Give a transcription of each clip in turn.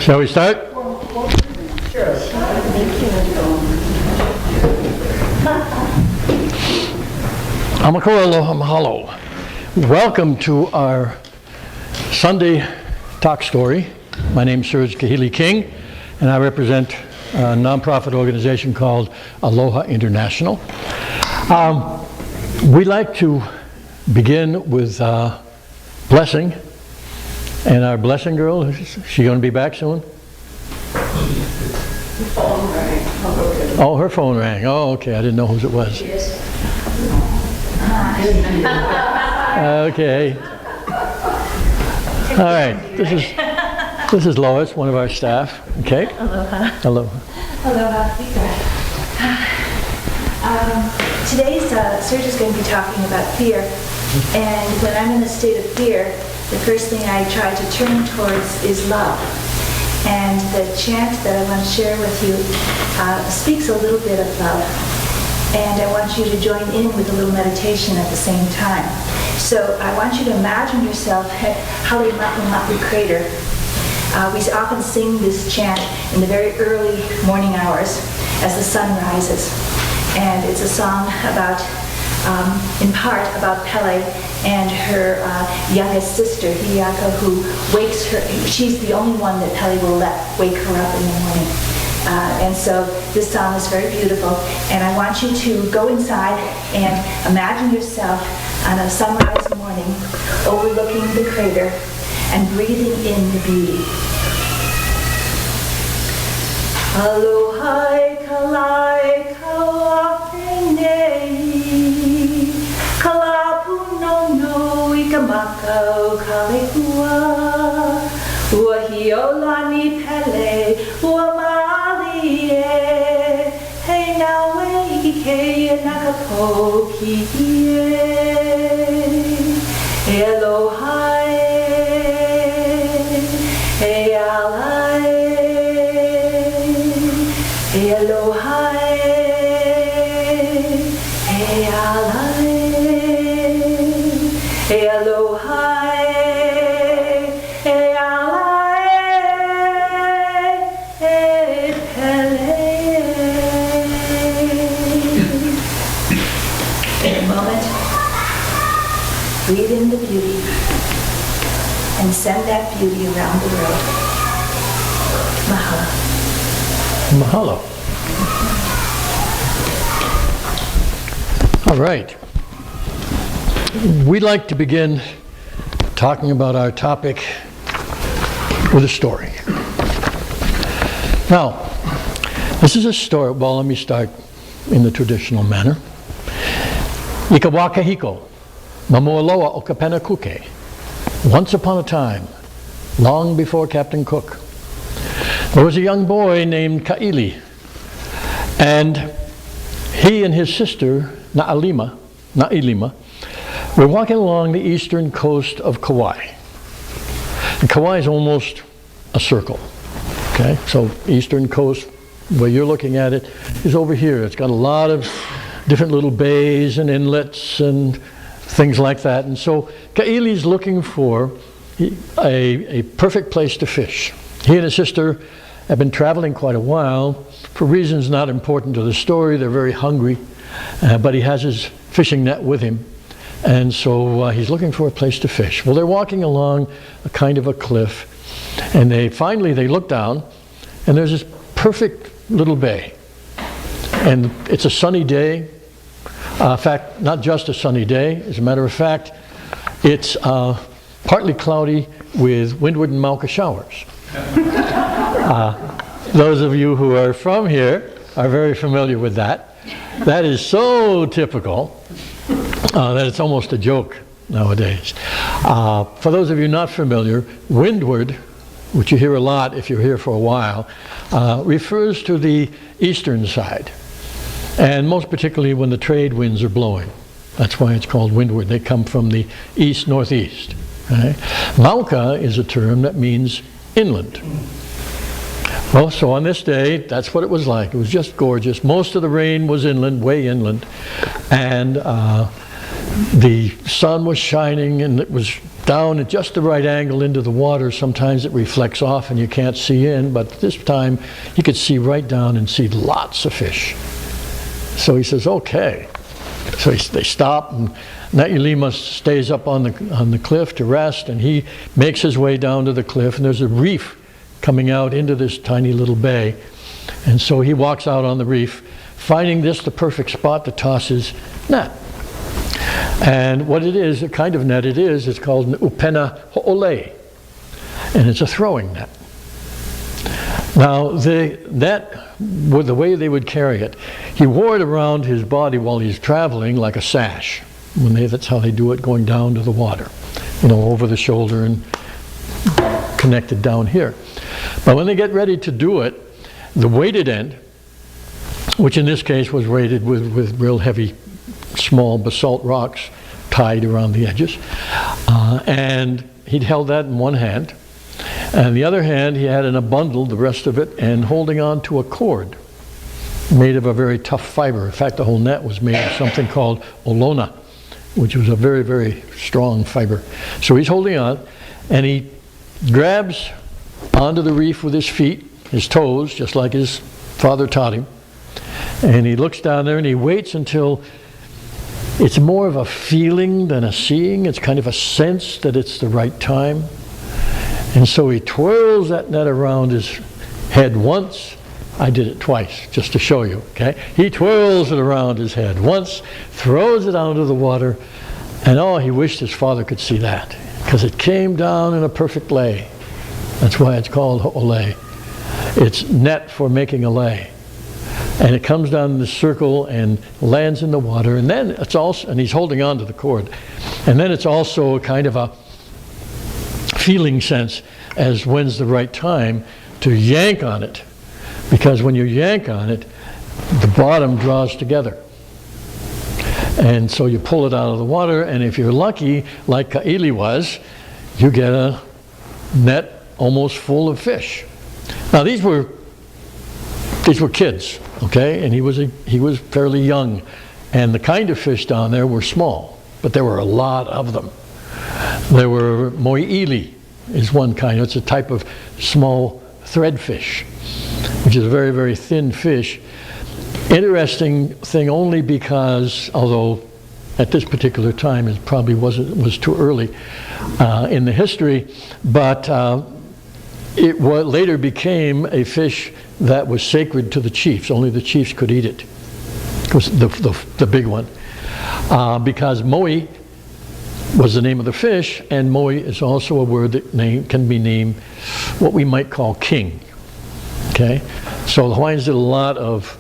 Shall we start? Sure. Amakora aloha mahalo. Welcome to our Sunday talk story. My name is Serge Kahili King, and I represent a nonprofit organization called Aloha International. We like to begin with blessing, and our blessing girl, is she going to be back soon? Oh, her phone rang. Oh, okay. I didn't know whose it was. Okay. All right. This is Lois, one of our staff. Okay. Aloha. Aloha. Aloha. Today's Serge is going to be talking about fear. And when I'm in a state of fear, the first thing I try to turn towards is love. And the chant that I want to share with you speaks a little bit of love. And I want you to join in with a little meditation at the same time. So I want you to imagine yourself at Kahili crater. We often sing this chant in the very early morning hours as the sun rises. And it's a song about, in part, about Pele and her youngest sister, Hiyaka, who wakes her. She's the only one that Pele will let wake her up in the morning. And so this song is very beautiful, and I want you to go inside and imagine yourself on a sunrise morning overlooking the crater and breathing in the beauty. Aloha kalai kawapene kalapu no no ikamakau kalekua ua hiolani pele ua mali e he nawe ike nakapoki e aloha e alai e aloha e alai e aloha e alai e pele. In a moment, breathe in the beauty and send that beauty around the world. Mahalo. Mahalo. All right. We'd like to begin talking about our topic with a story. Now, this is a story. Well, let me start in the traditional manner. Ika wakahiko, mamualoa o kapena kuke. Once upon a time, long before Captain Cook, there was a young boy named Kahili, and he and his sister, Nailima, were walking along the eastern coast of Kauai. And Kauai is almost a circle, okay? So eastern coast, where you're looking at it, is over here. It's got a lot of different little bays and inlets and things like that. And so Kahili's looking for a perfect place to fish. He and his sister have been traveling quite a while for reasons not important to the story. They're very hungry, but he has his fishing net with him, and so he's looking for a place to fish. Well, they're walking along a kind of a cliff, and they look down, and there's this perfect little bay, and it's a sunny day. In fact, not just a sunny day. As a matter of fact, it's partly cloudy with windward and Mauka showers. Those of you who are from here are very familiar with that. That is so typical that it's almost a joke nowadays. For those of you not familiar, windward, which you hear a lot if you're here for a while, refers to the eastern side, and most particularly when the trade winds are blowing. That's why it's called windward. They come from the east-northeast. Right? Mauka is a term that means inland. Well, so on this day, that's what it was like. It was just gorgeous. Most of the rain was inland, way inland. And The sun was shining and it was down at just the right angle into the water. Sometimes it reflects off and you can't see in, but this time you could see right down and see lots of fish. So he says, okay. So they stop, and Nailima stays up on the cliff to rest, and he makes his way down to the cliff, and there's a reef coming out into this tiny little bay. And so he walks out on the reef, finding this the perfect spot to toss his net. And what it is, the kind of net it is, it's called an upena ho'ole, and it's a throwing net. Now, the net, the way they would carry it, he wore it around his body while he's traveling like a sash. That's how they do it, going down to the water, over the shoulder and connected down here. But when they get ready to do it, the weighted end, which in this case was weighted with real heavy, small basalt rocks tied around the edges, and he'd held that in one hand. And the other hand, he had in a bundle the rest of it and holding on to a cord made of a very tough fiber. In fact, the whole net was made of something called olona, which was a very, very strong fiber. So he's holding on, and he grabs onto the reef with his feet, his toes, just like his father taught him. And he looks down there and he waits until it's more of a feeling than a seeing. It's kind of a sense that it's the right time. And so he twirls that net around his head once. I did it twice, just to show you, okay? He twirls it around his head once, throws it out into the water, and he wished his father could see that, because it came down in a perfect lay. That's why it's called ho'ole. It's net for making a lay. And it comes down in this circle and lands in the water, and then it's also, and he's holding on to the cord, and then it's also a kind of a feeling sense as when's the right time to yank on it, because when you yank on it, the bottom draws together. And so you pull it out of the water, and if you're lucky, like Kahili was, you get a net almost full of fish. Now these were kids, okay, and he was fairly young, and the kind of fish down there were small, but there were a lot of them. There were moi'ili is one kind. It's a type of small threadfish, which is a very, very thin fish. Interesting thing only because, although at this particular time it probably was too early in the history, but it later became a fish that was sacred to the chiefs. Only the chiefs could eat it. It was the big one. Because moi was the name of the fish, and moi is also a word that can be named what we might call king. Okay? So the Hawaiians did a lot of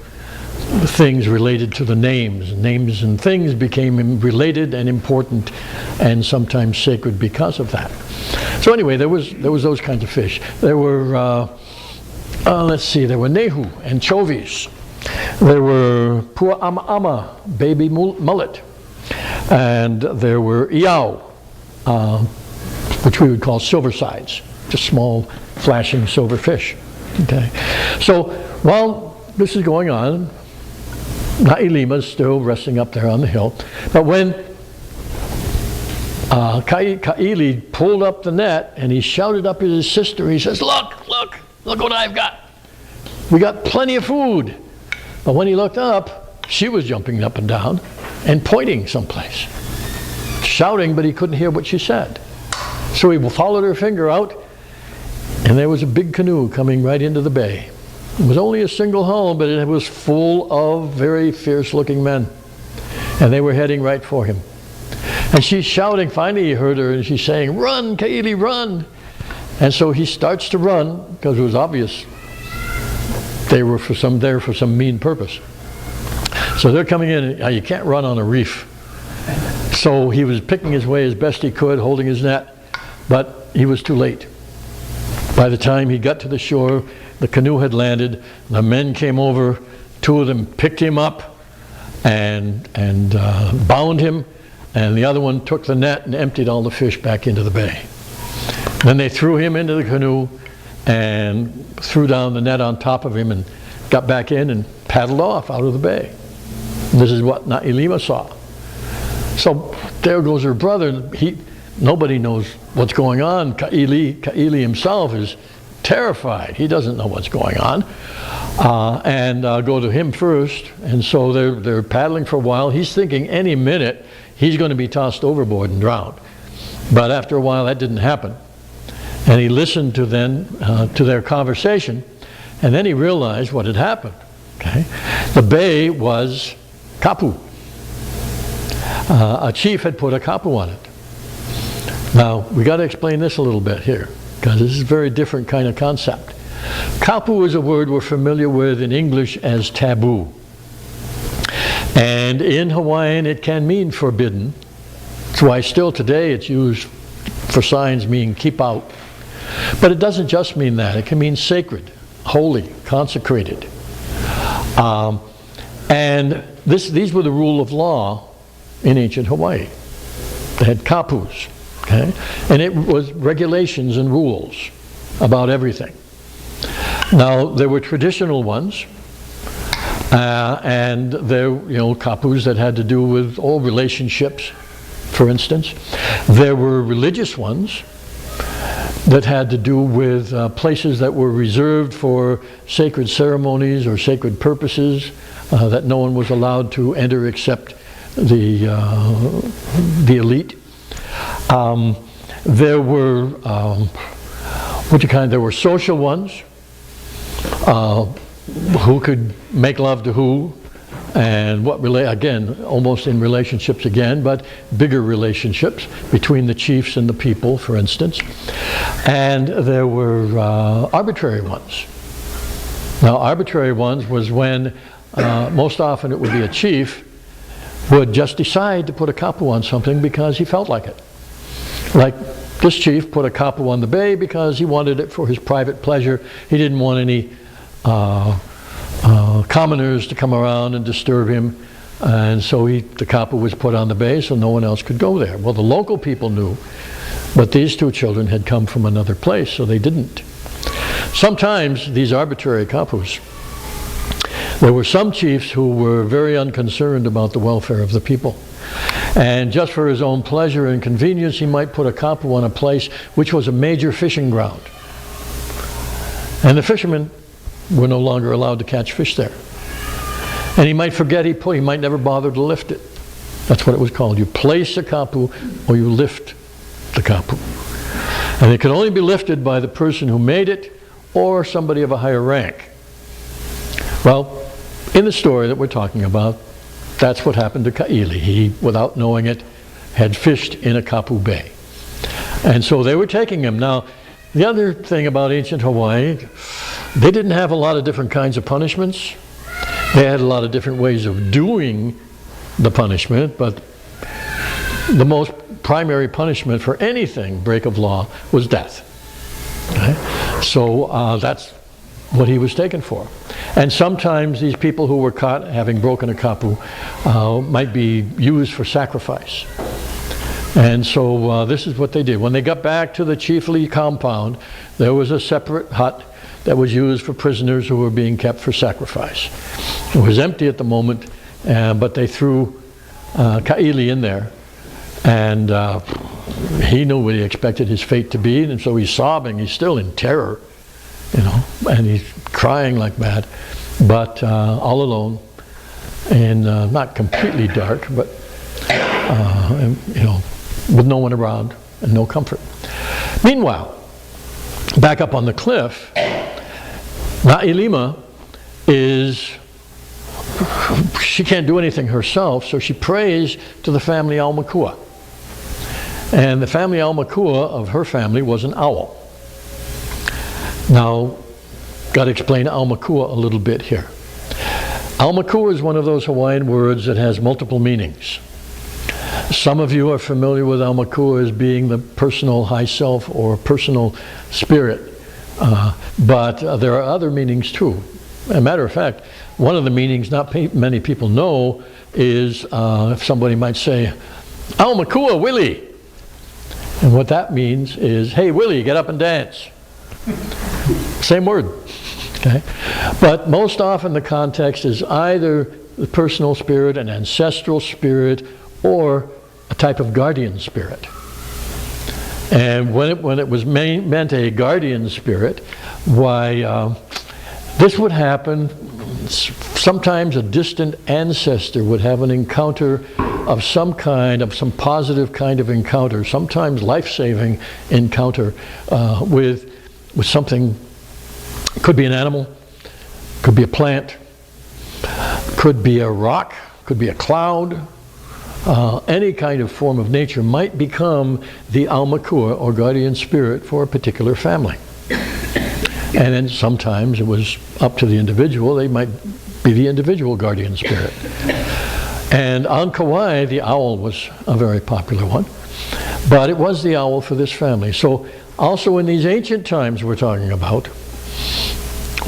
things related to the names. Names and things became related and important and sometimes sacred because of that. So anyway, there was those kinds of fish. There were, let's see, there were nehu and chovies. There were pua'ama, baby mullet. And there were iau, which we would call silver sides, just small flashing silver fish. Okay, so while this is going on, Nailima is still resting up there on the hill. But when Kahili pulled up the net and he shouted up at his sister, he says, look what I've got. We got plenty of food. But when he looked up, she was jumping up and down and pointing someplace, shouting, but he couldn't hear what she said. So he followed her finger out, and there was a big canoe coming right into the bay. It was only a single hull, but it was full of very fierce-looking men, and they were heading right for him. And she's shouting. Finally he heard her, and she's saying, run, Kahili, run. And so he starts to run, because it was obvious they were there for some mean purpose. So they're coming in, and you can't run on a reef. So he was picking his way as best he could, holding his net, but he was too late. By the time he got to the shore, the canoe had landed, the men came over, two of them picked him up and bound him, and the other one took the net and emptied all the fish back into the bay. Then they threw him into the canoe and threw down the net on top of him and got back in and paddled off out of the bay. And this is what Nailima saw. So there goes her brother. Nobody knows what's going on. Kahili himself is terrified. He doesn't know what's going on. And go to him first. And so they're paddling for a while. He's thinking any minute he's going to be tossed overboard and drowned. But after a while that didn't happen. And he listened to their conversation, and then he realized what had happened. Okay? The bay was kapu. A chief had put a kapu on it. Now, we got to explain this a little bit here, because this is a very different kind of concept. Kapu is a word we're familiar with in English as taboo. And in Hawaiian it can mean forbidden. That's why still today it's used for signs meaning keep out. But it doesn't just mean that. It can mean sacred, holy, consecrated. And these were the rule of law in ancient Hawaii. They had kapus, okay? And it was regulations and rules about everything. Now, there were traditional ones, and there kapus that had to do with all relationships, for instance. There were religious ones that had to do with places that were reserved for sacred ceremonies or sacred purposes that no one was allowed to enter except the elite. There were there were social ones. Who could make love to who, and what again, almost in relationships again, but bigger relationships between the chiefs and the people, for instance. And there were arbitrary ones. Now, arbitrary ones was when most often it would be a chief would just decide to put a kapu on something because he felt like it. Like this chief put a kapu on the bay because he wanted it for his private pleasure. He didn't want any commoners to come around and disturb him, and so the kapu was put on the bay so no one else could go there. Well, the local people knew, but these two children had come from another place, so they didn't. Sometimes these arbitrary kapus, there were some chiefs who were very unconcerned about the welfare of the people, and just for his own pleasure and convenience he might put a kapu on a place which was a major fishing ground, and the fishermen were no longer allowed to catch fish there. And he might forget he might never bother to lift it. That's what it was called. You place a kapu or you lift the kapu. And it could only be lifted by the person who made it or somebody of a higher rank. Well, in the story that we're talking about, that's what happened to Kahili. He, without knowing it, had fished in a kapu bay. And so they were taking him. Now, the other thing about ancient Hawaii, they didn't have a lot of different kinds of punishments. They had a lot of different ways of doing the punishment, but the most primary punishment for anything break of law was death. Okay? So that's what he was taken for. And sometimes these people who were caught having broken a kapu might be used for sacrifice. And so this is what they did. When they got back to the chiefly compound, there was a separate hut that was used for prisoners who were being kept for sacrifice. It was empty at the moment, but they threw Kahili in there, and he knew what he expected his fate to be, and so he's sobbing. He's still in terror, and he's crying like mad, but all alone, and not completely dark, but with no one around and no comfort. Meanwhile, back up on the cliff, Nailima she can't do anything herself, so she prays to the family Aumakua. And the family Aumakua of her family was an owl. Now, got to explain Aumakua a little bit here. Aumakua is one of those Hawaiian words that has multiple meanings. Some of you are familiar with Aumakua as being the personal high self or personal spirit, but there are other meanings too. As a matter of fact, one of the meanings not many people know is if somebody might say, Aumakua, Willie. And what that means is, hey Willie, get up and dance. Same word. Okay? But most often the context is either the personal spirit, an ancestral spirit, or a type of guardian spirit. And when it was meant a guardian spirit, why this would happen. Sometimes a distant ancestor would have an encounter of some kind, of some positive kind of encounter, sometimes life-saving encounter with something. Could be an animal, could be a plant, could be a rock, could be a cloud. Any kind of form of nature might become the aumakua, or guardian spirit, for a particular family. And then sometimes it was up to the individual. They might be the individual guardian spirit. And on Kauai, the owl was a very popular one. But it was the owl for this family. So also in these ancient times we're talking about,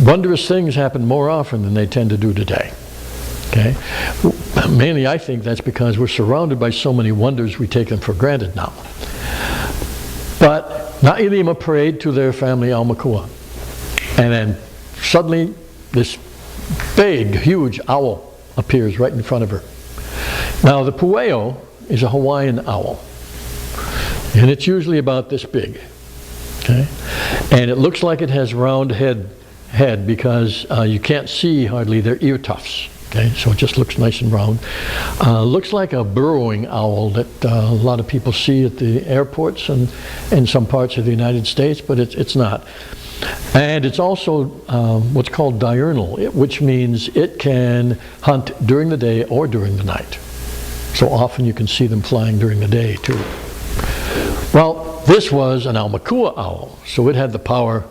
wondrous things happen more often than they tend to do today. Okay? Mainly I think that's because we're surrounded by so many wonders we take them for granted now. But Nailima prayed to their family aumakua. And then suddenly this big, huge owl appears right in front of her. Now the pueo is a Hawaiian owl. And it's usually about this big. Okay? And it looks like it has round head because you can't see hardly their ear tufts. Okay? So it just looks nice and round. Looks like a burrowing owl that a lot of people see at the airports and in some parts of the United States, but it's not. And it's also what's called diurnal, which means it can hunt during the day or during the night. So often you can see them flying during the day too. Well, this was an aumakua owl, so it had the power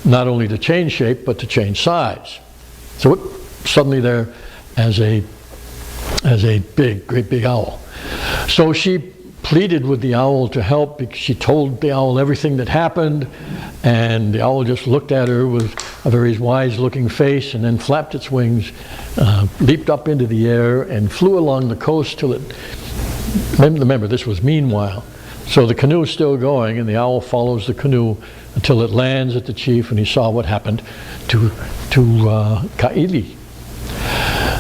not only to change shape but to change size. So it suddenly there as a great big owl. So she pleaded with the owl to help, because she told the owl everything that happened, and the owl just looked at her with a very wise looking face and then flapped its wings, leaped up into the air and flew along the coast till it, remember this was meanwhile, so the canoe is still going and the owl follows the canoe until it lands at the chief, and he saw what happened to Kahili.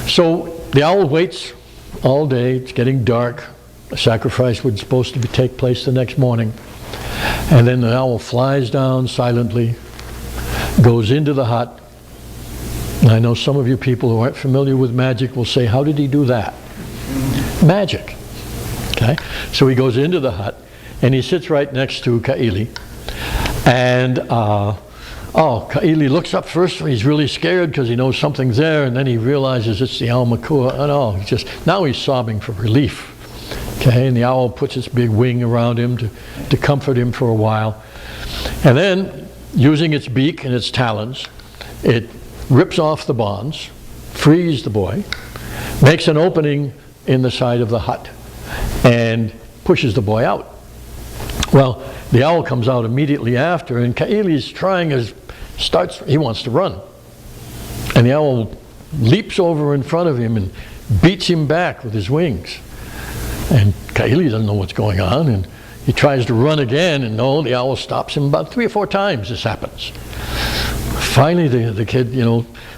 So the owl waits all day, it's getting dark. The sacrifice was supposed to take place the next morning. And then the owl flies down silently, goes into the hut. And I know some of you people who aren't familiar with magic will say, how did he do that? Magic. Okay? So he goes into the hut, and he sits right next to Kahili. And Kahili looks up first, and he's really scared because he knows something's there, and then he realizes it's the aumakua. And now he's sobbing for relief. Okay, and the owl puts its big wing around him to comfort him for a while. And then, using its beak and its talons, it rips off the bonds, frees the boy, makes an opening in the side of the hut, and pushes the boy out. Well, the owl comes out immediately after, and Kahili's he wants to run. And the owl leaps over in front of him and beats him back with his wings. And Kahili doesn't know what's going on, and he tries to run again, and no, the owl stops him. About 3 or 4 times this happens. Finally, the kid,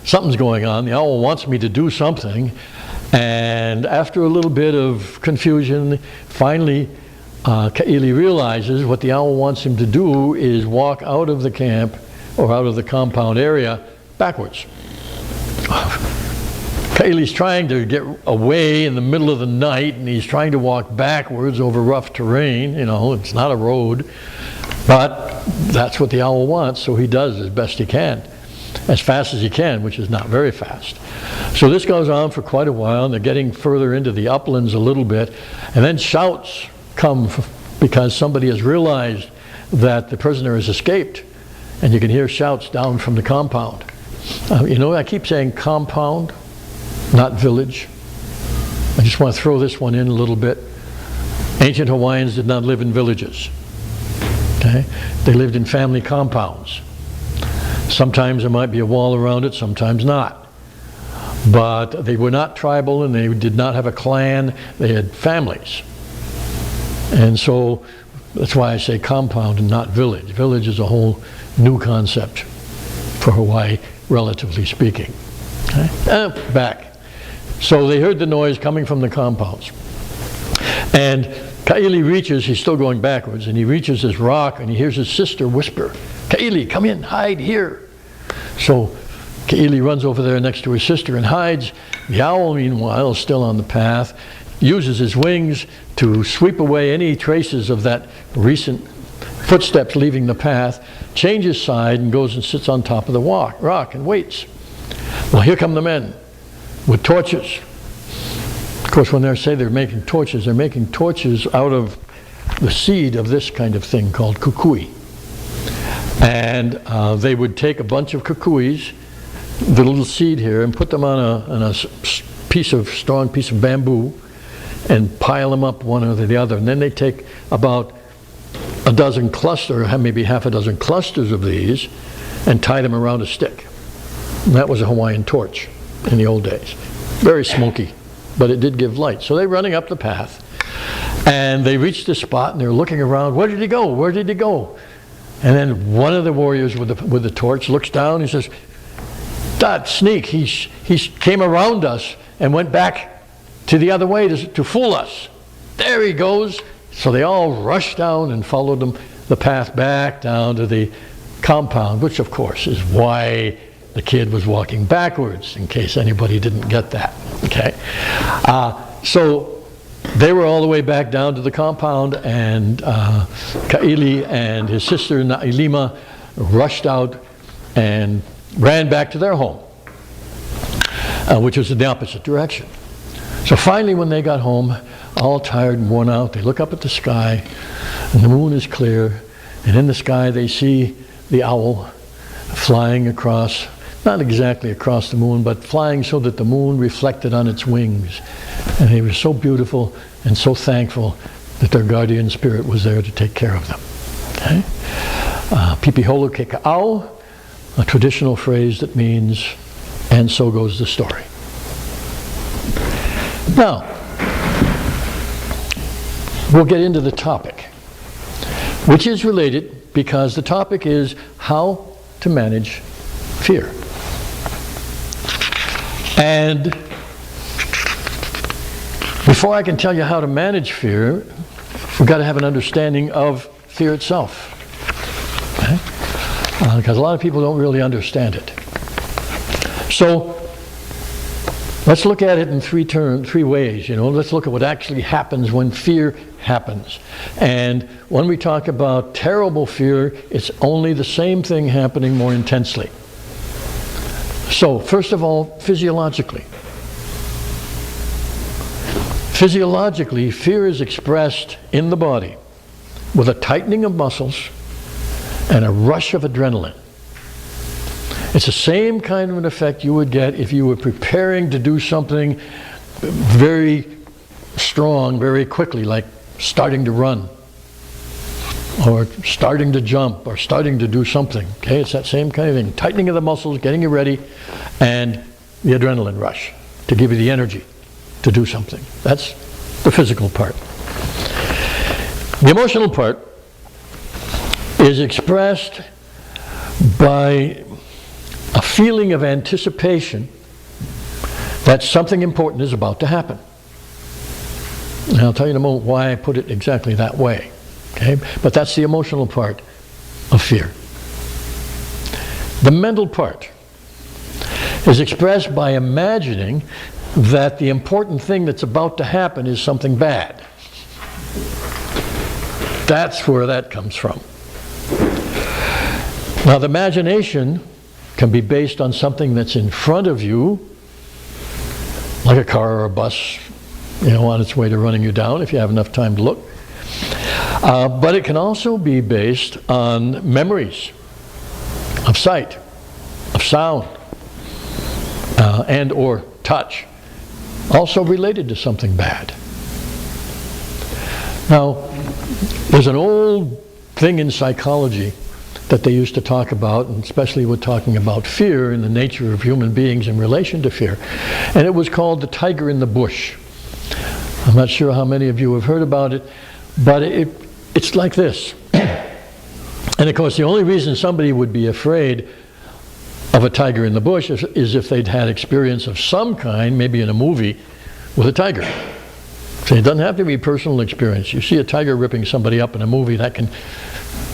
something's going on. The owl wants me to do something, and after a little bit of confusion, finally, Kahili realizes what the owl wants him to do is walk out of the camp, or out of the compound area, backwards. Kahili's trying to get away in the middle of the night, and he's trying to walk backwards over rough terrain. It's not a road, but that's what the owl wants, so he does as best he can, as fast as he can, which is not very fast. So this goes on for quite a while, and they're getting further into the uplands a little bit, and then shouts come because somebody has realized that the prisoner has escaped, and you can hear shouts down from the compound. I keep saying compound, not village. I just want to throw this one in a little bit. Ancient Hawaiians did not live in villages. Okay? They lived in family compounds. Sometimes there might be a wall around it, sometimes not. But they were not tribal, and they did not have a clan. They had families. And so that's why I say compound and not village. Village is a whole new concept for Hawaii, relatively speaking. Okay? Back. So they heard the noise coming from the compounds. And Kahili reaches, he's still going backwards, and he reaches this rock and he hears his sister whisper, "Kahili, come in, hide here." So Kahili runs over there next to his sister and hides. The owl, meanwhile, is still on the path, uses his wings to sweep away any traces of that recent footsteps leaving the path, changes side and goes and sits on top of the rock and waits. Well, here come the men with torches. Of course, when they say they're making torches out of the seed of this kind of thing called kukui. And they would take a bunch of kukuis, the little seed here, and put them on a strong piece of bamboo and pile them up one over the other. And then they take about a dozen maybe half a dozen clusters of these and tie them around a stick. And that was a Hawaiian torch in the old days. Very smoky, but it did give light. So they're running up the path and they reach this spot and they're looking around. Where did he go? Where did he go? And then one of the warriors with the torch looks down and says, "That sneak, he came around us and went back to the other way to fool us. There he goes." So they all rushed down and followed the path back down to the compound, which of course is why the kid was walking backwards, in case anybody didn't get that. Okay, so they were all the way back down to the compound, and Kahili and his sister Naima rushed out and ran back to their home, which was in the opposite direction. So finally, when they got home, all tired and worn out, they look up at the sky, and the moon is clear, and in the sky they see the owl flying across, not exactly across the moon, but flying so that the moon reflected on its wings. And they were so beautiful and so thankful that their guardian spirit was there to take care of them. Okay? Pipiholo ke ka'au, a traditional phrase that means, and so goes the story. Now, we'll get into the topic, which is related because the topic is how to manage fear. And before I can tell you how to manage fear, we've got to have an understanding of fear itself. Okay? Because a lot of people don't really understand it. So let's look at it in three ways. Let's look at what actually happens when fear happens. And when we talk about terrible fear, it's only the same thing happening more intensely. So, first of all, physiologically. Physiologically, fear is expressed in the body with a tightening of muscles and a rush of adrenaline. It's the same kind of an effect you would get if you were preparing to do something very strong, very quickly, like starting to run, or starting to jump, or starting to do something. Okay, it's that same kind of thing. Tightening of the muscles, getting you ready, and the adrenaline rush to give you the energy to do something. That's the physical part. The emotional part is expressed by a feeling of anticipation that something important is about to happen. And I'll tell you in a moment why I put it exactly that way. Okay? But that's the emotional part of fear. The mental part is expressed by imagining that the important thing that's about to happen is something bad. That's where that comes from. Now, the imagination can be based on something that's in front of you, like a car or a bus, on its way to running you down if you have enough time to look. But it can also be based on memories of sight, of sound, and or touch, also related to something bad. Now, there's an old thing in psychology that they used to talk about, and especially with talking about fear and the nature of human beings in relation to fear, and it was called the tiger in the bush. I'm not sure how many of you have heard about it, but it's like this. And of course, the only reason somebody would be afraid of a tiger in the bush is if they'd had experience of some kind, maybe in a movie, with a tiger. So it doesn't have to be personal experience. You see a tiger ripping somebody up in a movie, that can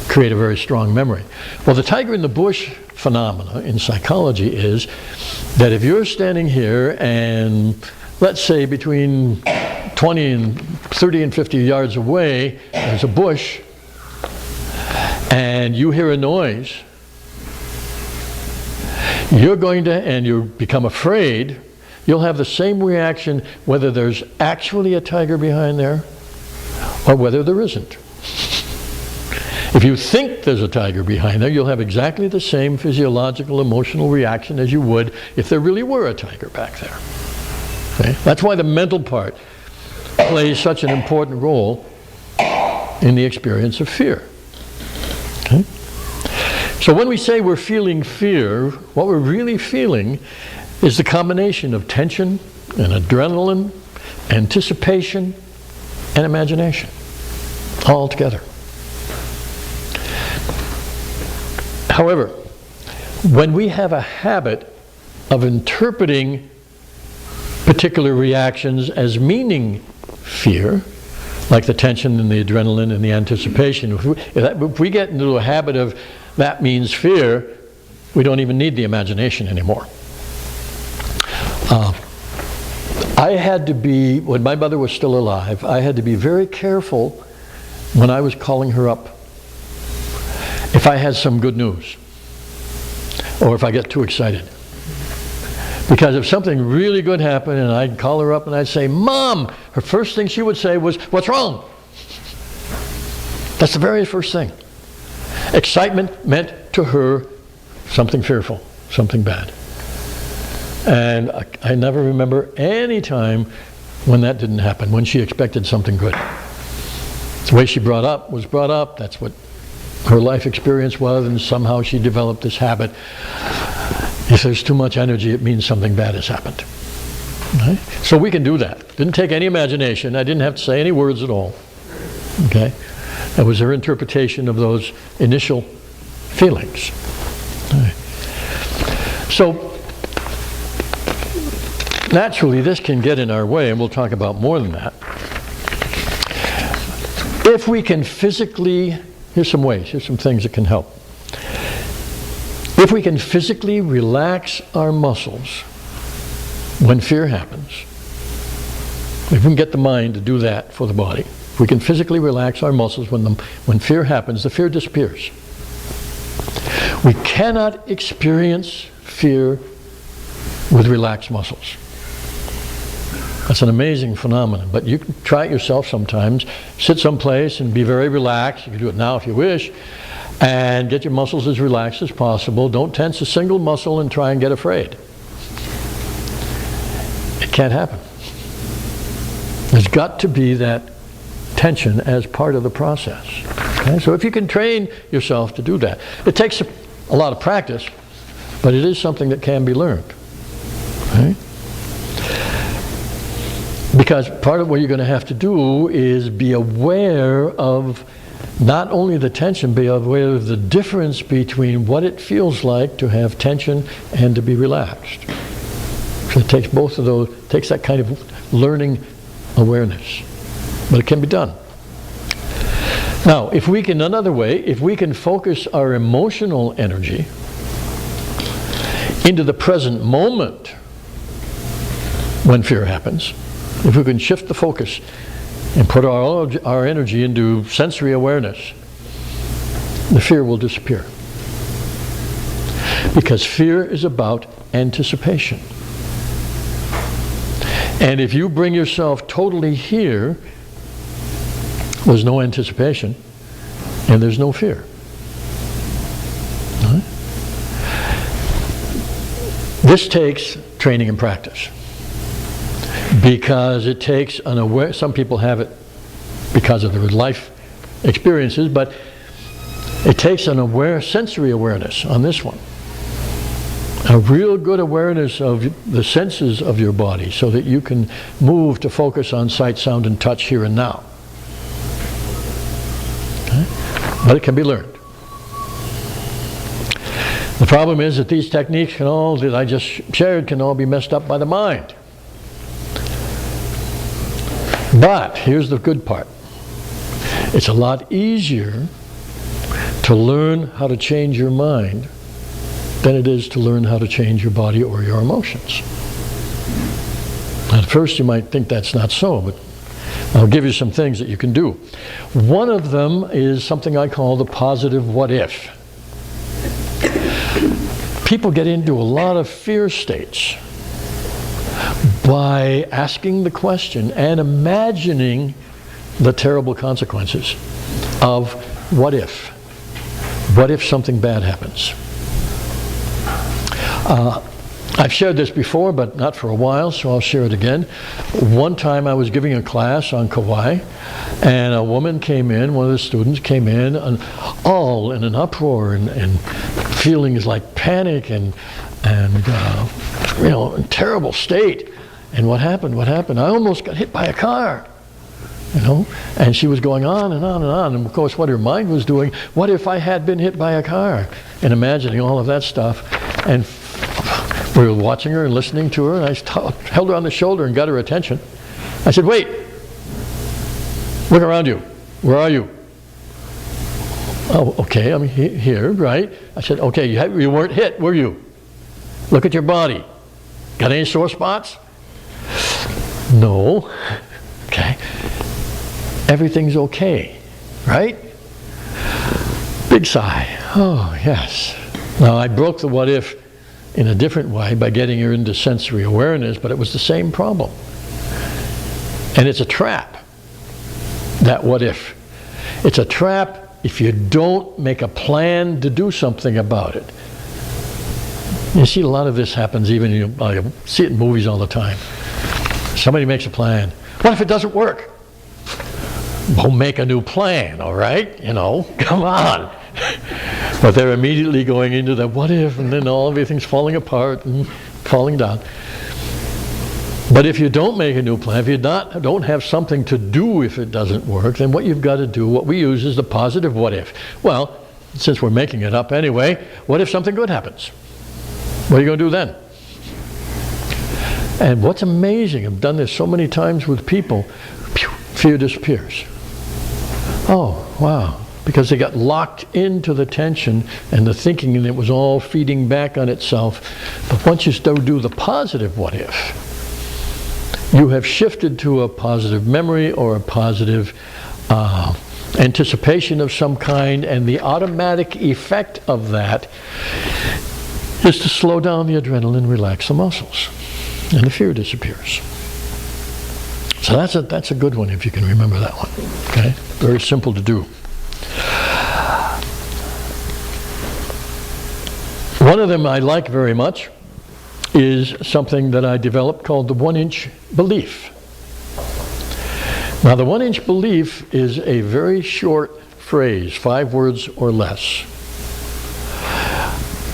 create a very strong memory. Well, the tiger in the bush phenomena in psychology is that if you're standing here and let's say between 20 and 30 and 50 yards away, there's a bush, and you hear a noise, you're going to, and you become afraid, you'll have the same reaction whether there's actually a tiger behind there or whether there isn't. If you think there's a tiger behind there, you'll have exactly the same physiological, emotional reaction as you would if there really were a tiger back there. Okay? That's why the mental part plays such an important role in the experience of fear. Okay? So when we say we're feeling fear, what we're really feeling is the combination of tension and adrenaline, anticipation, and imagination, all together. However, when we have a habit of interpreting particular reactions as meaning fear, like the tension and the adrenaline and the anticipation, if we get into a habit of that means fear, we don't even need the imagination anymore. I had to be, when my mother was still alive, I had to be very careful when I was calling her up if I had some good news or if I get too excited. Because if something really good happened and I'd call her up and I'd say, "Mom," her first thing she would say was, "What's wrong?" That's the very first thing. Excitement meant to her something fearful, something bad. And I never remember any time when that didn't happen, when she expected something good. The way she was brought up, that's what her life experience was, and somehow she developed this habit. If there's too much energy, it means something bad has happened. Right? So we can do that. Didn't take any imagination. I didn't have to say any words at all. Okay? That was her interpretation of those initial feelings. Right. So naturally, this can get in our way, and we'll talk about more than that. If we can physically, here's some ways, here's some things that can help. If we can physically relax our muscles when fear happens, if we can get the mind to do that for the body, if we can physically relax our muscles when fear happens, the fear disappears. We cannot experience fear with relaxed muscles. That's an amazing phenomenon, but you can try it yourself sometimes. Sit someplace and be very relaxed. You can do it now if you wish, and get your muscles as relaxed as possible. Don't tense a single muscle and try and get afraid. It can't happen. There's got to be that tension as part of the process. Okay? So if you can train yourself to do that, it takes a lot of practice, but it is something that can be learned. Okay? Because part of what you're going to have to do is be aware of not only the tension, be aware of the difference between what it feels like to have tension and to be relaxed. So it takes both of those, takes that kind of learning awareness. But it can be done. Now, if we can, another way, if we can focus our emotional energy into the present moment when fear happens, if we can shift the focus and put our energy into sensory awareness, the fear will disappear. Because fear is about anticipation. And if you bring yourself totally here, there's no anticipation and there's no fear. Right? This takes training and practice. Because it takes an some people have it because of their life experiences, but it takes an sensory awareness on this one. A real good awareness of the senses of your body so that you can move to focus on sight, sound, and touch here and now. Okay? But it can be learned. The problem is that these techniques that I just shared can all be messed up by the mind. But here's the good part. It's a lot easier to learn how to change your mind than it is to learn how to change your body or your emotions. At first you might think that's not so, but I'll give you some things that you can do. One of them is something I call the positive what if. People get into a lot of fear states by asking the question and imagining the terrible consequences of what if. What if something bad happens? I've shared this before, but not for a while, so I'll share it again. One time I was giving a class on Kauai, and a woman came in, one of the students came in, and all in an uproar and feelings like panic and in terrible state. And what happened? I almost got hit by a car. And she was going on and on and on. And of course, what her mind was doing, what if I had been hit by a car? And imagining all of that stuff. And we were watching her and listening to her, and I held her on the shoulder and got her attention. I said, wait, look around you. Where are you? Oh, okay, I'm here, right? I said, okay, you weren't hit, were you? Look at your body. Got any sore spots? No. Okay. Everything's okay, right? Big sigh. Oh, yes. Now, I broke the what if in a different way by getting her into sensory awareness, but it was the same problem. And it's a trap, that what if. It's a trap if you don't make a plan to do something about it. You see, a lot of this happens even, you see it in movies all the time. Somebody makes a plan. What if it doesn't work? Well, make a new plan, all right? Come on. But they're immediately going into the what if, and then everything's falling apart and falling down. But if you don't make a new plan, if you don't have something to do if it doesn't work, then what you've got to do, what we use is the positive what if. Well, since we're making it up anyway, what if something good happens? What are you going to do then? And what's amazing, I've done this so many times with people, fear disappears. Oh, wow. Because they got locked into the tension and the thinking, and it was all feeding back on itself. But once you start do the positive what if, you have shifted to a positive memory or a positive anticipation of some kind, and the automatic effect of that is to slow down the adrenaline, relax the muscles, and the fear disappears. So that's a good one if you can remember that one. Okay, very simple to do. One of them I like very much is something that I developed called the 1-inch belief. Now the 1-inch belief is a very short phrase, 5 words or less,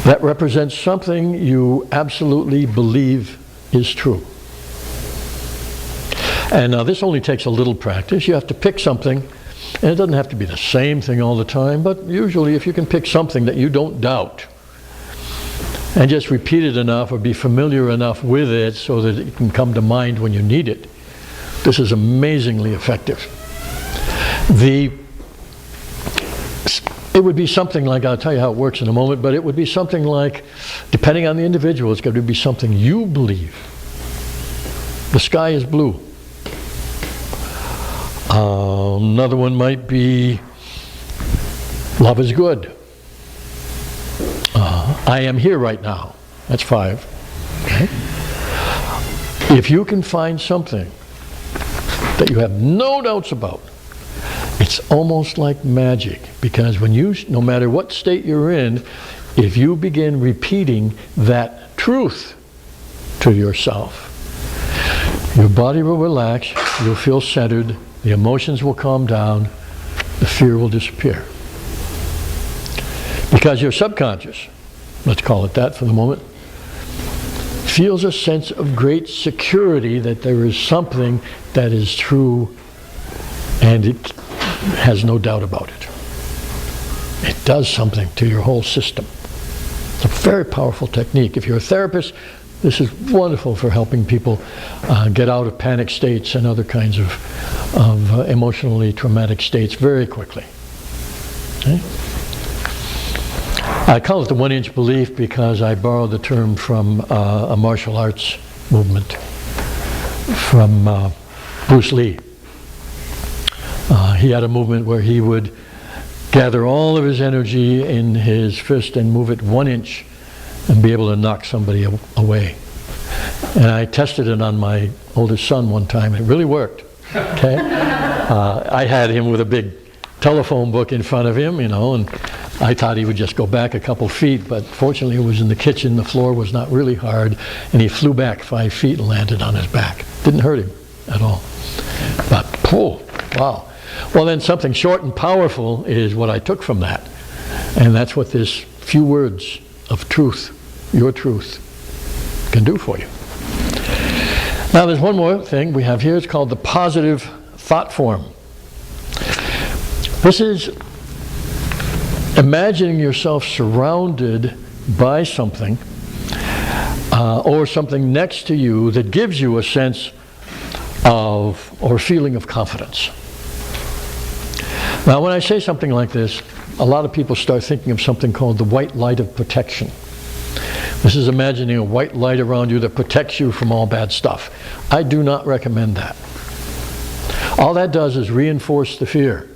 that represents something you absolutely believe is true. And now this only takes a little practice. You have to pick something, and it doesn't have to be the same thing all the time, but usually if you can pick something that you don't doubt and just repeat it enough or be familiar enough with it so that it can come to mind when you need it, this is amazingly effective. It would be something like, I'll tell you how it works in a moment, but it would be something like, depending on the individual, it's going to be something you believe. The sky is blue. Another one might be, love is good. I am here right now. That's 5. Okay. If you can find something that you have no doubts about, it's almost like magic, because when no matter what state you're in, if you begin repeating that truth to yourself, your body will relax, you'll feel centered, the emotions will calm down, the fear will disappear. Because your subconscious, let's call it that for the moment, feels a sense of great security that there is something that is true, and it has no doubt about it. It does something to your whole system. It's a very powerful technique. If you're a therapist, This is wonderful for helping people get out of panic states and other kinds of emotionally traumatic states very quickly. Okay? I call it the 1-inch belief because I borrowed the term from a martial arts movement from Bruce Lee. He had a movement where he would gather all of his energy in his fist and move it 1 inch and be able to knock somebody away. And I tested it on my oldest son one time. It really worked. Okay? I had him with a big telephone book in front of him, you know, and I thought he would just go back a couple feet, but fortunately it was in the kitchen, the floor was not really hard, and he flew back 5 feet and landed on his back. Didn't hurt him at all. But, oh, wow. Well, then something short and powerful is what I took from that. And that's what this few words of truth, your truth, can do for you. Now there's one more thing we have here. It's called the positive thought form. This is imagining yourself surrounded by something or something next to you that gives you a sense of or feeling of confidence. Now when I say something like this, a lot of people start thinking of something called the white light of protection. This is imagining a white light around you that protects you from all bad stuff. I do not recommend that. All that does is reinforce the fear.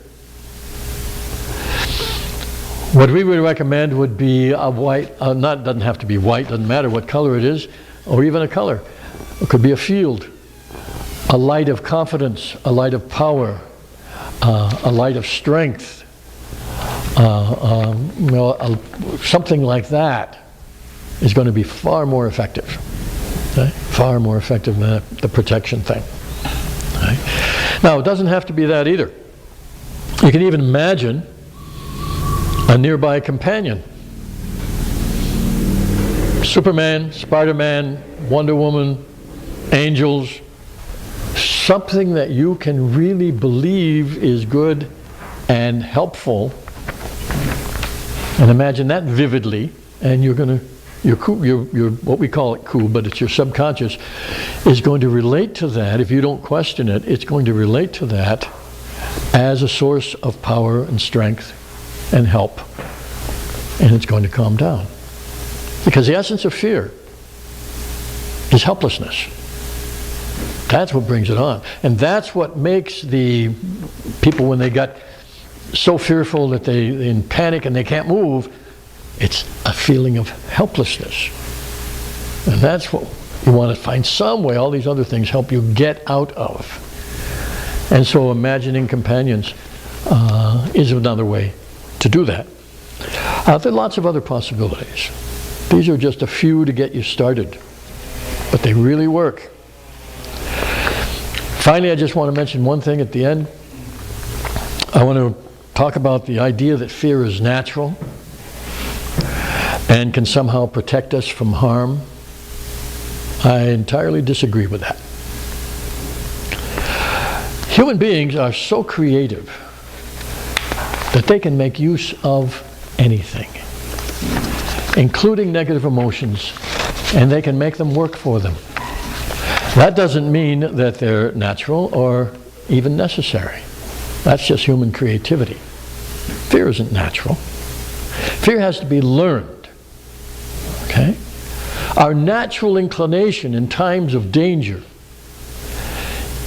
What we would recommend would be a white, doesn't have to be white, doesn't matter what color it is, or even a color. It could be a field, a light of confidence, a light of power, a light of strength, something like that is going to be far more effective. Okay? Far more effective than the protection thing. Okay? Now, it doesn't have to be that either. You can even imagine a nearby companion. Superman, Spider-Man, Wonder Woman, angels, something that you can really believe is good and helpful, and imagine that vividly, and you're going to, your what we call it ku, but it's your subconscious, is going to relate to that. If you don't question it, it's going to relate to that as a source of power and strength and help, and it's going to calm down. Because the essence of fear is helplessness. That's what brings it on. And that's what makes the people, when they got so fearful that they're in panic and they can't move, it's a feeling of helplessness. And that's what you want to find some way. All these other things help you get out of. And so imagining companions is another way to do that. There are lots of other possibilities. These are just a few to get you started, but they really work. Finally, I just want to mention one thing at the end. I want to talk about the idea that fear is natural and can somehow protect us from harm. I entirely disagree with that. Human beings are so creative that they can make use of anything, including negative emotions, and they can make them work for them. That doesn't mean that they're natural or even necessary. That's just human creativity. Fear isn't natural. Fear has to be learned. Okay? Our natural inclination in times of danger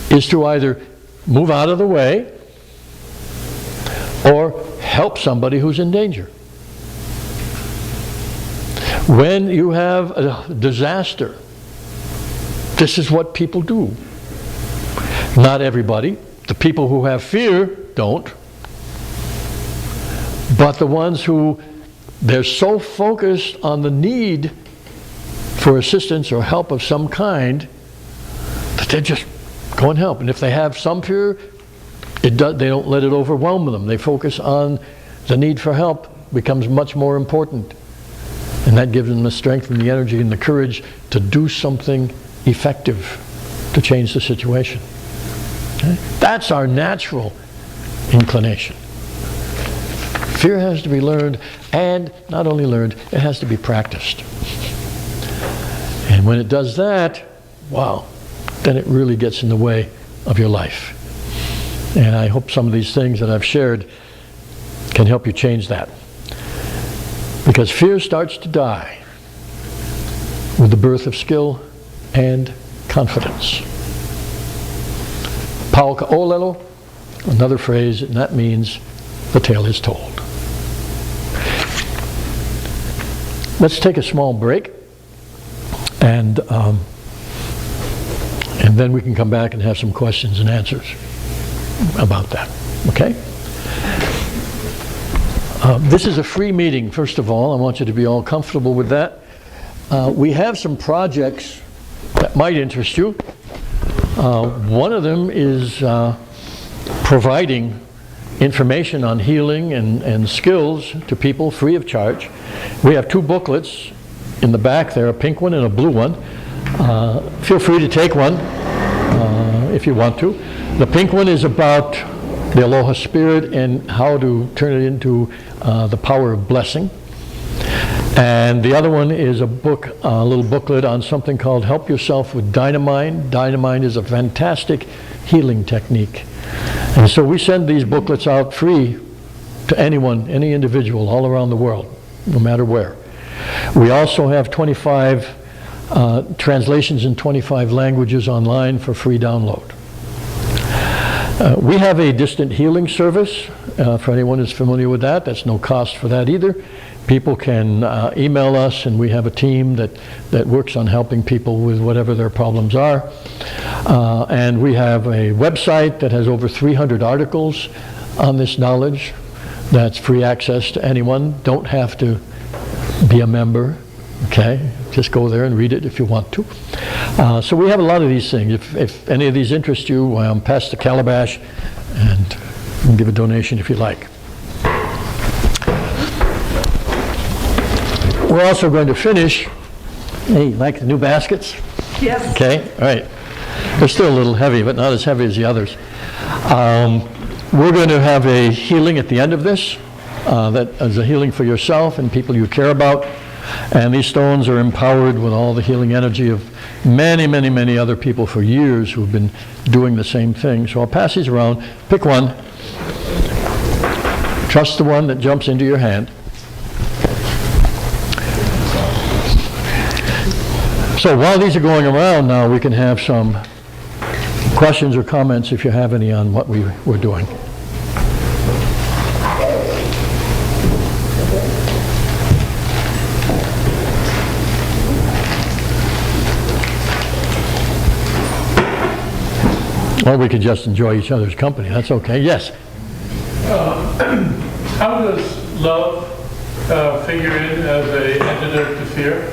is to either move out of the way or help somebody who's in danger. When you have a disaster, this is what people do. Not everybody. The people who have fear don't. But the ones who, they're so focused on the need for assistance or help of some kind that they just go and help. And if they have some fear, they don't let it overwhelm them. They focus on the need for help becomes much more important. And that gives them the strength and the energy and the courage to do something effective to change the situation. Okay? That's our natural inclination. Fear has to be learned, and not only learned, it has to be practiced. And when it does that, wow, then it really gets in the way of your life. And I hope some of these things that I've shared can help you change that. Because fear starts to die with the birth of skill and confidence. Pau ka'olelo, another phrase, and that means the tale is told. Let's take a small break, and then we can come back and have some questions and answers about that, okay? This is a free meeting, first of all. I want you to be all comfortable with that. We have some projects that might interest you. One of them is providing information on healing and skills to people free of charge. We have 2 booklets in the back there, a pink one and a blue one. Feel free to take one if you want to. The pink one is about the Aloha Spirit and how to turn it into the power of blessing. And the other one is a book, a little booklet on something called Help Yourself with Dynamine. Dynamine is a fantastic healing technique. And so we send these booklets out free to anyone, any individual all around the world, no matter where. We also have 25 translations in 25 languages online for free download. We have a distant healing service, for anyone who's familiar with that. That's no cost for that either. People can email us, and we have a team that works on helping people with whatever their problems are. And we have a website that has over 300 articles on this knowledge. That's free access to anyone. Don't have to be a member, okay? Just go there and read it if you want to. So we have a lot of these things. If any of these interest you, pass the calabash, and you can give a donation if you like. We're also going to finish. Hey, like the new baskets? Yes. Okay, all right. They're still a little heavy, but not as heavy as the others. We're going to have a healing at the end of this. That is a healing for yourself and people you care about. And these stones are empowered with all the healing energy of many, many, many other people for years who've been doing the same thing. So I'll pass these around. Pick one. Trust the one that jumps into your hand. So while these are going around now, we can have some questions or comments if you have any on what we're doing. Or we could just enjoy each other's company. That's okay. Yes? How does love figure in as an antidote to fear?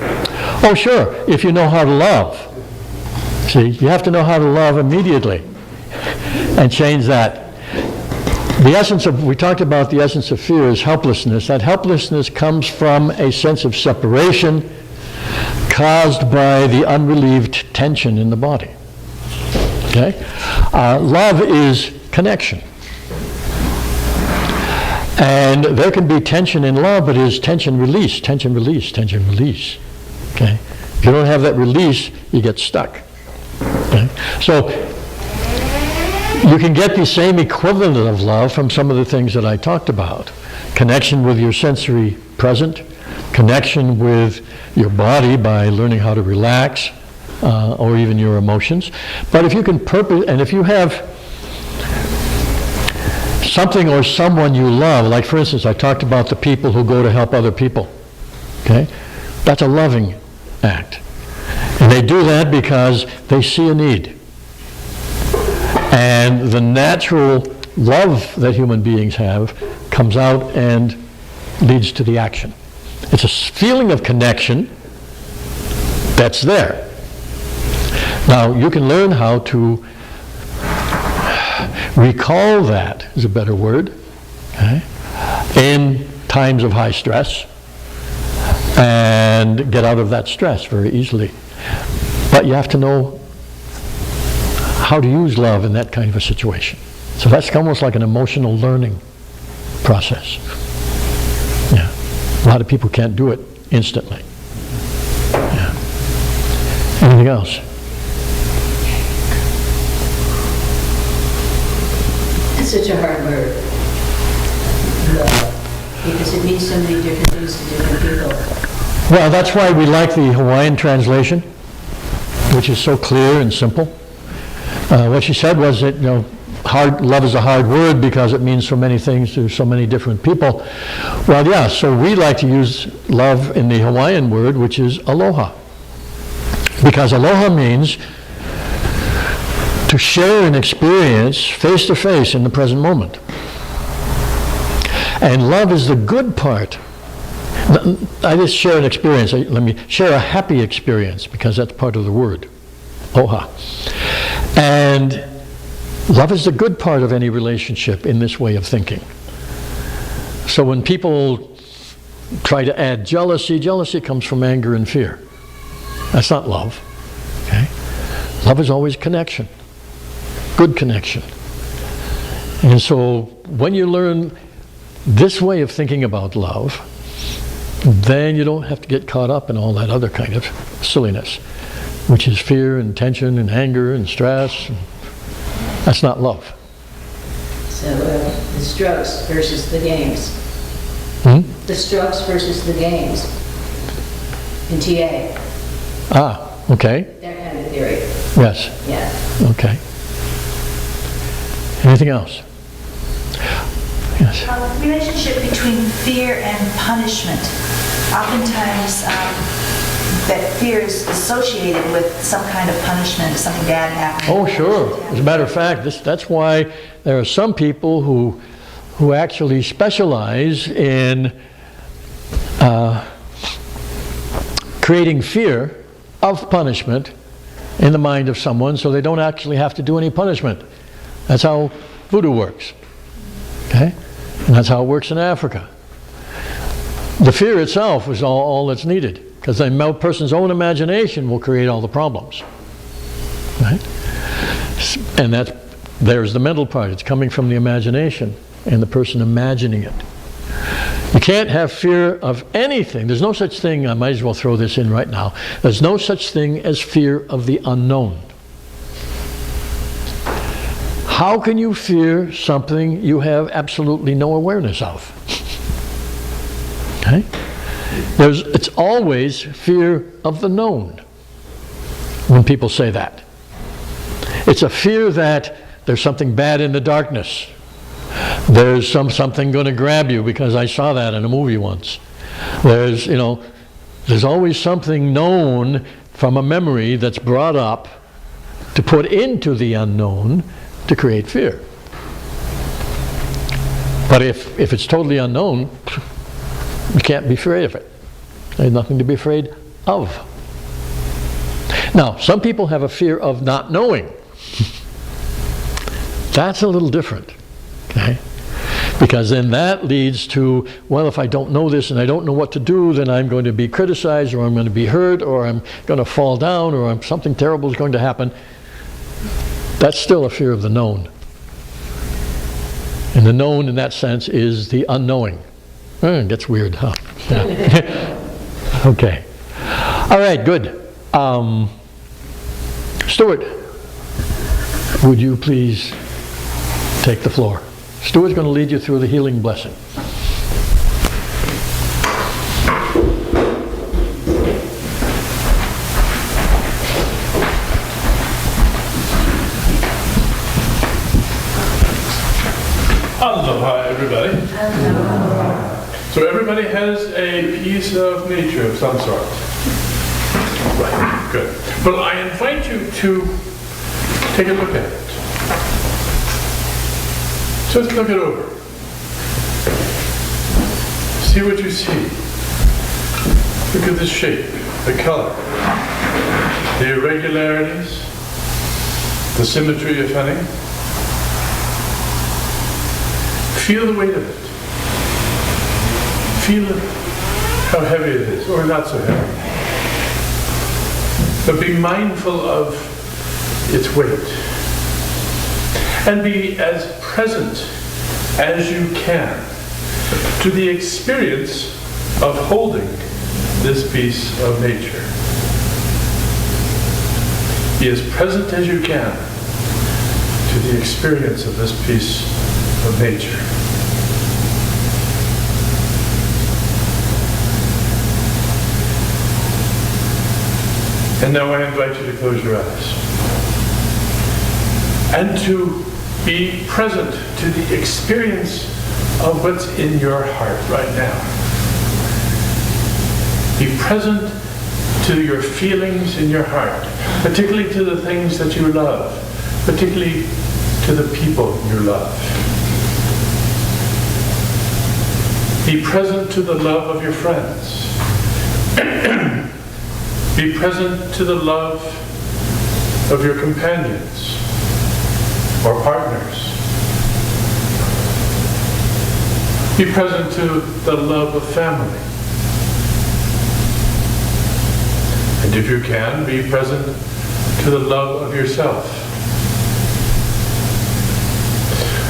Oh, sure. If you know how to love. See, you have to know how to love immediately and change that. The essence of, we talked about the essence of fear is helplessness. That helplessness comes from a sense of separation caused by the unrelieved tension in the body. Okay? Love is connection. And there can be tension in love, but it is tension release, tension release, tension release. Okay? If you don't have that release, you get stuck. Okay? So you can get the same equivalent of love from some of the things that I talked about. Connection with your sensory present, connection with your body by learning how to relax, or even your emotions. But if you can and if you have something or someone you love, like for instance, I talked about the people who go to help other people. Okay? That's a loving act. And they do that because they see a need. And the natural love that human beings have comes out and leads to the action. It's a feeling of connection that's there. Now, you can learn how to recall that, is a better word, okay, in times of high stress, and get out of that stress very easily. But you have to know how to use love in that kind of a situation. So that's almost like an emotional learning process. Yeah. A lot of people can't do it instantly. Yeah. Anything else? It's such a hard word, love, because it means so many different things to different people. Well, that's why we like the Hawaiian translation, which is so clear and simple. What she said was that, love is a hard word because it means so many things to so many different people. Well, yeah, so we like to use love in the Hawaiian word, which is aloha. Because aloha means to share an experience face to face in the present moment. And love is the good part. I just share an experience. Let me share a happy experience, because that's part of the word, oha. And love is the good part of any relationship in this way of thinking. So when people try to add jealousy, jealousy comes from anger and fear. That's not love. Okay? Love is always connection, good connection. And so when you learn this way of thinking about love, then you don't have to get caught up in all that other kind of silliness, which is fear and tension and anger and stress. That's not love. So the strokes versus the games. The strokes versus the games in TA. Ah, okay. That kind of theory. Yes. Yeah. Okay. Anything else? Yes. Relationship between fear and punishment. Oftentimes, that fear is associated with some kind of punishment, something bad happening. Oh, sure. As a matter of fact, that's why there are some people who actually specialize in creating fear of punishment in the mind of someone, so they don't actually have to do any punishment. That's how voodoo works. Okay? And that's how it works in Africa. The fear itself is all that's needed, because the person's own imagination will create all the problems. Right? And there's the mental part. It's coming from the imagination and the person imagining it. You can't have fear of anything. There's no such thing, I might as well throw this in right now. There's no such thing as fear of the unknown. How can you fear something you have absolutely no awareness of? Okay? It's always fear of the known when people say that. It's a fear that there's something bad in the darkness. There's something going to grab you, because I saw that in a movie once. There's always something known from a memory that's brought up to put into the unknown to create fear. But if it's totally unknown, you can't be afraid of it. There's nothing to be afraid of. Now, some people have a fear of not knowing. That's a little different. Okay? Because then that leads to, well, if I don't know this and I don't know what to do, then I'm going to be criticized, or I'm going to be hurt, or I'm going to fall down, or something terrible is going to happen. That's still a fear of the known. And the known in that sense is the unknowing. It gets weird, huh? Yeah. Okay. All right, good. Stuart, would you please take the floor? Stuart's going to lead you through the healing blessing. Aloha, everybody. So everybody has a piece of nature of some sort. Right, good. But I invite you to take a look at it. Just look it over. See what you see. Look at the shape, the color, the irregularities, the symmetry, if any. Feel the weight of it. Feel how heavy it is, or not so heavy. But be mindful of its weight. And be as present as you can to the experience of holding this piece of nature. Be as present as you can to the experience of this piece of nature. And now I invite you to close your eyes and to be present to the experience of what's in your heart right now. Be present to your feelings in your heart, particularly to the things that you love, particularly to the people you love. Be present to the love of your friends. Be present to the love of your companions or partners. Be present to the love of family. And if you can, be present to the love of yourself.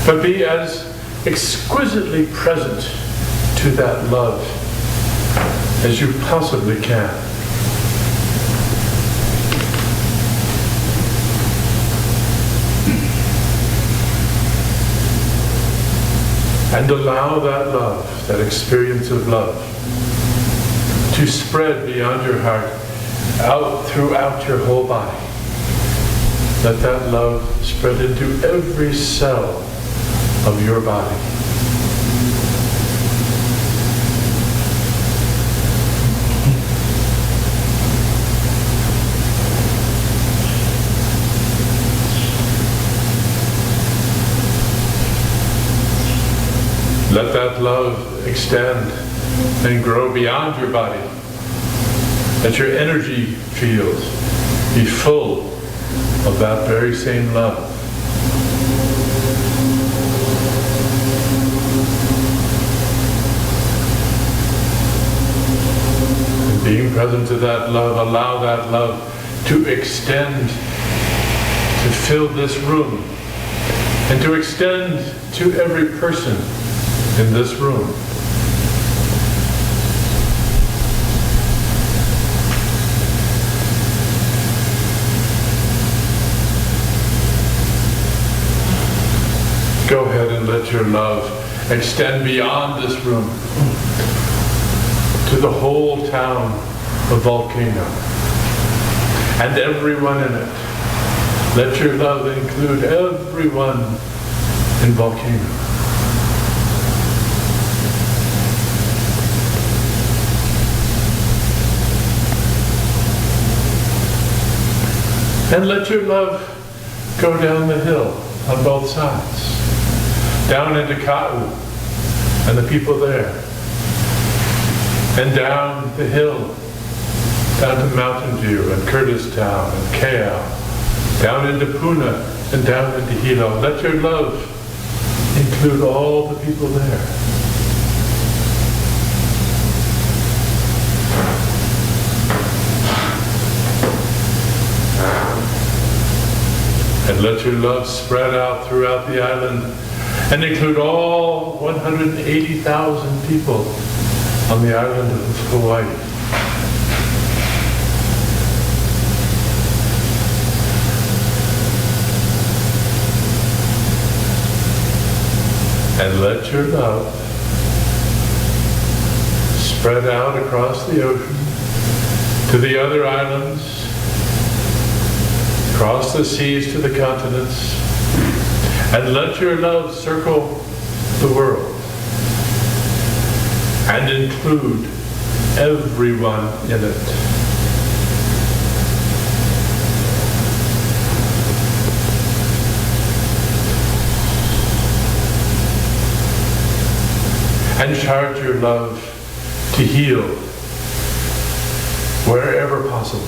But be as exquisitely present to that love as you possibly can. And allow that love, that experience of love, to spread beyond your heart, out throughout your whole body. Let that love spread into every cell of your body. Let that love extend and grow beyond your body. Let your energy field be full of that very same love. And being present to that love, allow that love to extend, to fill this room, and to extend to every person in this room. Go ahead and let your love extend beyond this room to the whole town of Volcano and everyone in it. Let your love include everyone in Volcano. And let your love go down the hill on both sides, down into Kahili and the people there, and down the hill, down to Mountain View and Kurdistown and Kale, down into Huna and down into Hilo. Let your love include all the people there. And let your love spread out throughout the island and include all 180,000 people on the island of Hawaii. And let your love spread out across the ocean to the other islands, across the seas to the continents, and let your love circle the world and include everyone in it. And charge your love to heal wherever possible.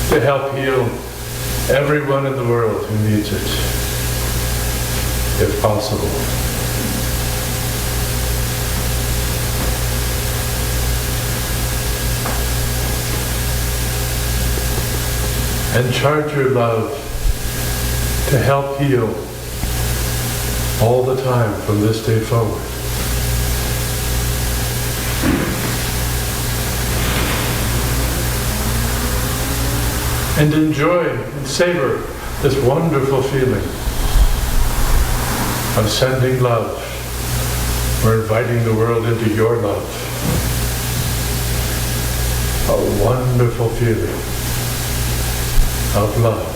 To help heal everyone in the world who needs it, if possible. And charge your love to help heal all the time from this day forward. and enjoy and savor this wonderful feeling of sending love. We're inviting the world into your love. A wonderful feeling of love.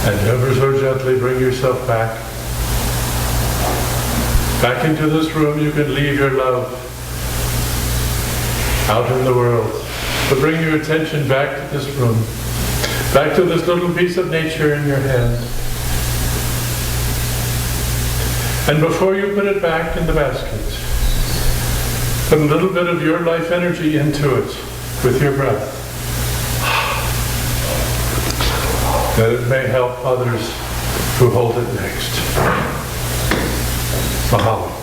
And ever so gently bring yourself back into this room. You can leave your love out in the world, but bring your attention back to this room, back to this little piece of nature in your hand. And before you put it back in the basket, put a little bit of your life energy into it with your breath, that it may help others who hold it next. Mahalo.